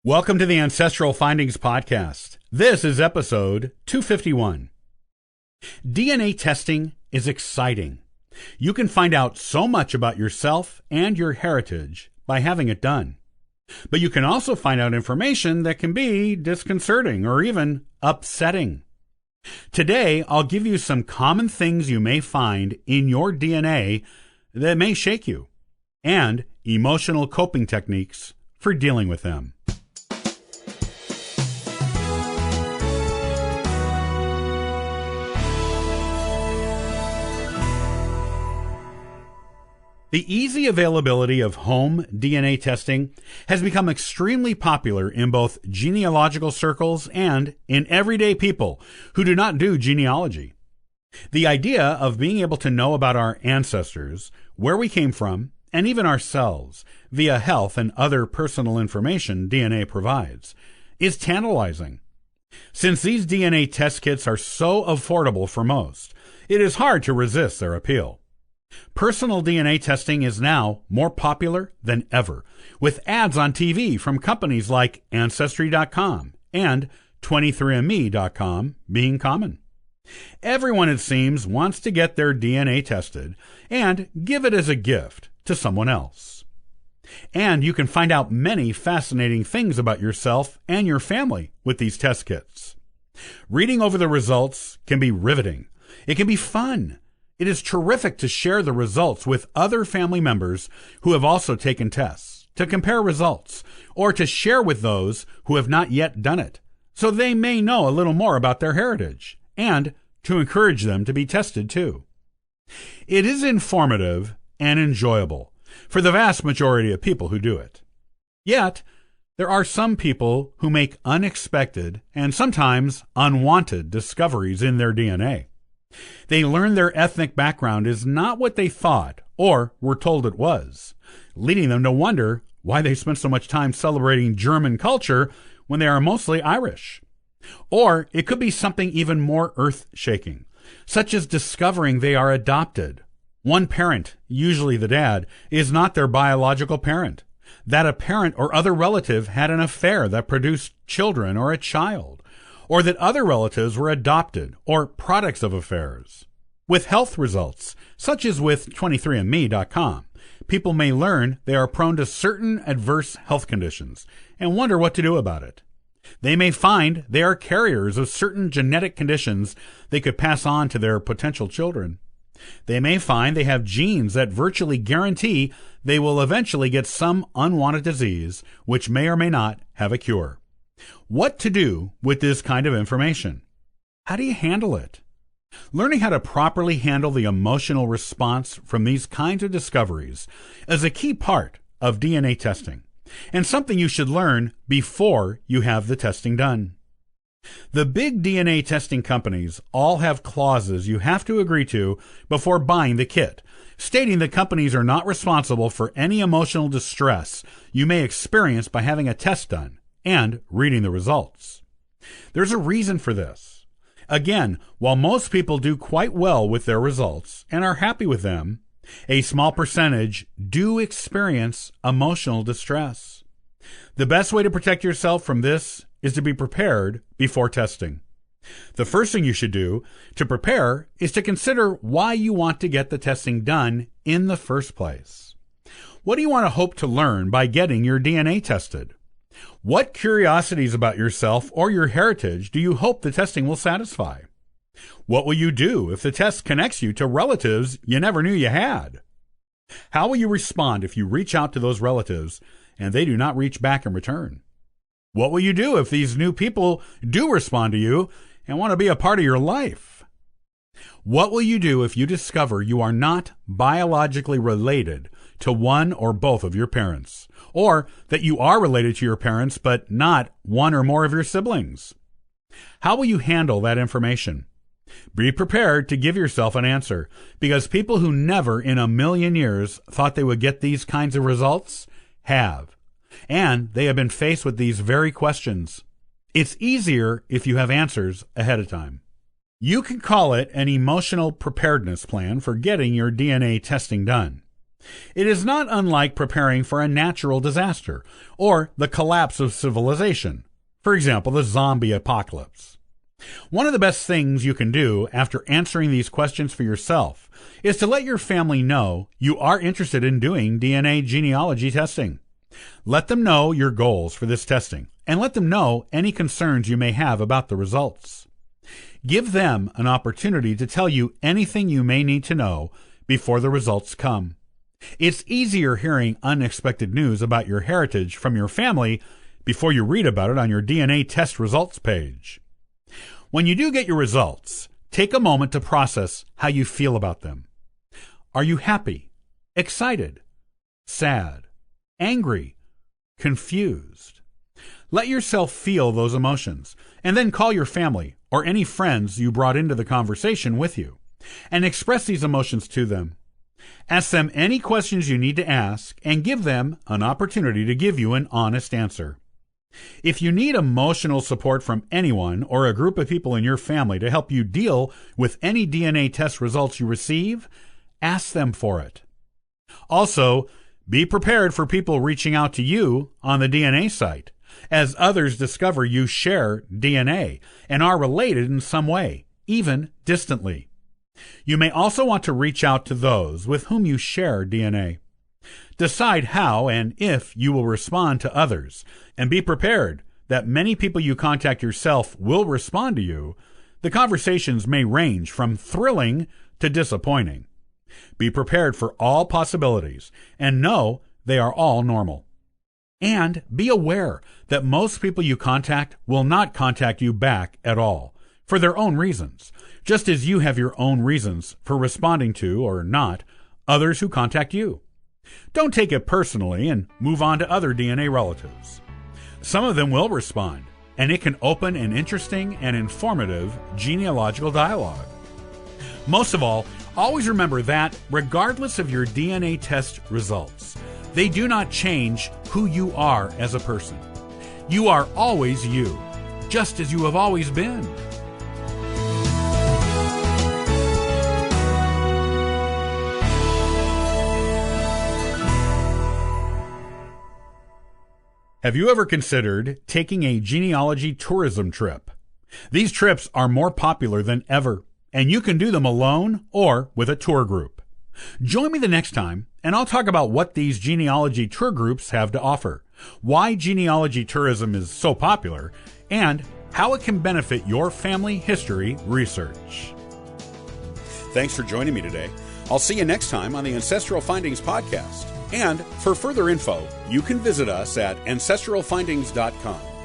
Welcome to the Ancestral Findings Podcast. This is episode 251. DNA testing is exciting. You can find out so much about yourself and your heritage by having it done. But you can also find out information that can be disconcerting or even upsetting. Today, I'll give you some common things you may find in your DNA that may shake you, and emotional coping techniques for dealing with them. The easy availability of home DNA testing has become extremely popular in both genealogical circles and in everyday people who do not do genealogy. The idea of being able to know about our ancestors, where we came from, and even ourselves via health and other personal information DNA provides is tantalizing. Since these DNA test kits are so affordable for most, it is hard to resist their appeal. Personal DNA testing is now more popular than ever, with ads on TV from companies like Ancestry.com and 23andMe.com being common. Everyone, it seems, wants to get their DNA tested and give it as a gift to someone else. And you can find out many fascinating things about yourself and your family with these test kits. Reading over the results can be riveting. It can be fun. It is terrific to share the results with other family members who have also taken tests, to compare results, or to share with those who have not yet done it, so they may know a little more about their heritage, and to encourage them to be tested too. It is informative and enjoyable for the vast majority of people who do it. Yet, there are some people who make unexpected and sometimes unwanted discoveries in their DNA. They learn their ethnic background is not what they thought or were told it was, leading them to wonder why they spent so much time celebrating German culture when they are mostly Irish. Or it could be something even more earth-shaking, such as discovering they are adopted. One parent, usually the dad, is not their biological parent, that a parent or other relative had an affair that produced children or a child, or that other relatives were adopted or products of affairs. With health results, such as with 23andMe.com, people may learn they are prone to certain adverse health conditions and wonder what to do about it. They may find they are carriers of certain genetic conditions they could pass on to their potential children. They may find they have genes that virtually guarantee they will eventually get some unwanted disease, which may or may not have a cure. What to do with this kind of information? How do you handle it? Learning how to properly handle the emotional response from these kinds of discoveries is a key part of DNA testing, and something you should learn before you have the testing done. The big DNA testing companies all have clauses you have to agree to before buying the kit, stating that companies are not responsible for any emotional distress you may experience by having a test done and reading the results. There's a reason for this. Again, while most people do quite well with their results and are happy with them, a small percentage do experience emotional distress. The best way to protect yourself from this is to be prepared before testing. The first thing you should do to prepare is to consider why you want to get the testing done in the first place. What do you want to hope to learn by getting your DNA tested? What curiosities about yourself or your heritage do you hope the testing will satisfy? What will you do if the test connects you to relatives you never knew you had? How will you respond if you reach out to those relatives and they do not reach back in return? What will you do if these new people do respond to you and want to be a part of your life? What will you do if you discover you are not biologically related to one or both of your parents, or that you are related to your parents but not one or more of your siblings? How will you handle that information? Be prepared to give yourself an answer, because people who never in a million years thought they would get these kinds of results have, and they have been faced with these very questions. It's easier if you have answers ahead of time. You can call it an emotional preparedness plan for getting your DNA testing done. It is not unlike preparing for a natural disaster or the collapse of civilization, for example, the zombie apocalypse. One of the best things you can do after answering these questions for yourself is to let your family know you are interested in doing DNA genealogy testing. Let them know your goals for this testing, and let them know any concerns you may have about the results. Give them an opportunity to tell you anything you may need to know before the results come. It's easier hearing unexpected news about your heritage from your family before you read about it on your DNA test results page. When you do get your results, take a moment to process how you feel about them. Are you happy, excited, sad, angry, confused? Let yourself feel those emotions, and then call your family or any friends you brought into the conversation with you, and express these emotions to them. Ask them any questions you need to ask, and give them an opportunity to give you an honest answer. If you need emotional support from anyone or a group of people in your family to help you deal with any DNA test results you receive, ask them for it. Also, be prepared for people reaching out to you on the DNA site, as others discover you share DNA and are related in some way, even distantly. You may also want to reach out to those with whom you share DNA. Decide how and if you will respond to others, and be prepared that many people you contact yourself will respond to you. The conversations may range from thrilling to disappointing. Be prepared for all possibilities, and know they are all normal. And be aware that most people you contact will not contact you back at all, for their own reasons, just as you have your own reasons for responding to, or not, others who contact you. Don't take it personally and move on to other DNA relatives. Some of them will respond, and it can open an interesting and informative genealogical dialogue. Most of all, always remember that, regardless of your DNA test results, they do not change who you are as a person. You are always you, just as you have always been. Have you ever considered taking a genealogy tourism trip? These trips are more popular than ever, and you can do them alone or with a tour group. Join me the next time, and I'll talk about what these genealogy tour groups have to offer, why genealogy tourism is so popular, and how it can benefit your family history research. Thanks for joining me today. I'll see you next time on the Ancestral Findings podcast. And for further info, you can visit us at ancestralfindings.com.